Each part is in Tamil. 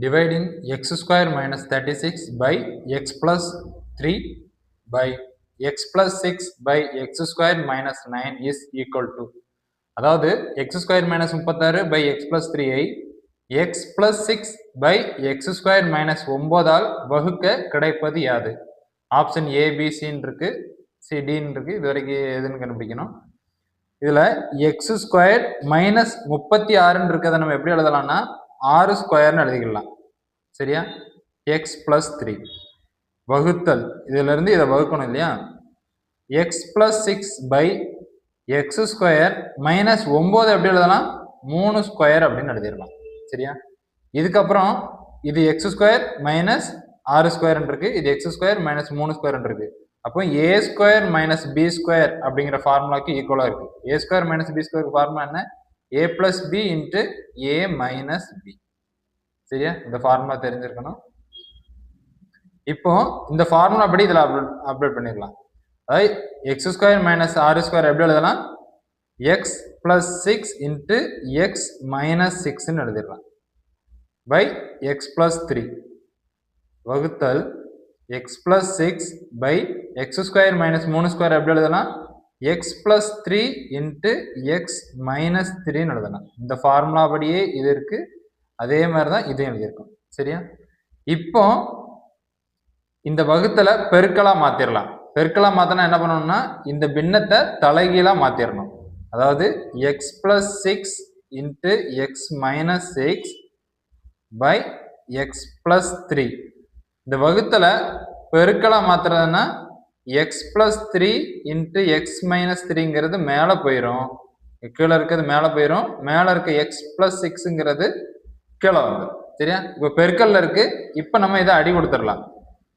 dividing x square minus 36 by x plus 3 by x plus 6 by x square minus 9 is equal to அதாவது x square minus 36 by x plus 3 I x plus 6 by x square minus 9 all வகுக்க கிடைப்பது யாது? ஆப்ஷன் A, B, C இருக்கு, C, D இருக்கு. இது வரைக்கும் எதுன்னு கண்டுபிடிக்கணும். இதுல x ஸ்கொயர் மைனஸ் 36 இருக்கிறத நம்ம எப்படி எழுதலாம்னா 6 ஸ்கொயர்னு எழுதிக்கலாம். சரியா? x plus 3 வகுத்தல், இதுல இருந்து இதை வகுக்கணும் இல்லையா? x plus 6 by x square minus 9 எப்படி எழுதலாம்? 3 ஸ்கொயர் அப்படின்னு எழுதிடலாம். சரியா? இதுக்கப்புறம் இது x ஸ்கொயர் மைனஸ் 6 ஸ்கொயர் இருக்கு, இது x ஸ்கொயர் மைனஸ் 3 ஸ்கொயர் இருக்கு. அப்போ a square minus b square அப்படிங்கிற ஃபார்முலாக்கு ஈக்குவலா இருக்கு. a square minus b square formula என்ன? a plus b into a minus b. சரியா? இந்த ஃபார்முலா தெரிஞ்சிருக்கணும். இப்போ இந்த ஃபார்முலா படி இதில் அப்டேட் பண்ணிடலாம். அதாவது எக்ஸ் ஸ்கொயர் மைனஸ் 6 ஸ்கொயர் எப்படி எழுதலாம்? X plus 6 into X minus 6ன்னு எழுதிடலாம். பை எக்ஸ் பிளஸ் 3 வகுத்தல் X plus 6 by X square minus 3 square எப்படி எழுதலாம்? X plus 3 into X minus 3ன்னு எழுதலாம். இந்த ஃபார்முலா படியே இது இருக்கு, அதே மாதிரி தான் இதையும் எழுதியிருக்கோம். சரியா? இப்போ இந்த வகுத்தலை பெருக்கலா மாத்திரலாம். பெருக்கலா மாத்தினா என்ன பண்ணணும்னா இந்த பின்னத்தை தலைகீழா மாத்திரணும். அதாவது X plus 6 into X minus 6 by X plus 3. இந்த வகுத்தலை பெருக்கலா மாத்துறதுன்னா X plus 3 into X minus 3ங்கிறது மேலே போயிடும், கீழே இருக்கிறது மேலே போயிடும், மேலே இருக்க எக்ஸ் பிளஸ் 6ங்கிறது கீழே வந்துடும். சரியா? இப்போ பெருக்கல்ல இருக்கு. இப்போ நம்ம இதை அடி கொடுத்துடலாம்.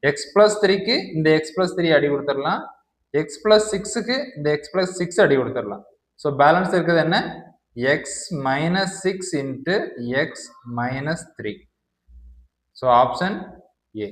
எக்ஸ் பிளஸ் 3க்கு இந்த எக்ஸ் பிளஸ் 3 அடி கொடுத்துடலாம், எக்ஸ் பிளஸ் 6க்கு இந்த எக்ஸ் பிளஸ் 6 அடி கொடுத்துடலாம். ஸோ பேலன்ஸ் இருக்கிறது என்ன? X minus 6 into X minus 3. So option A.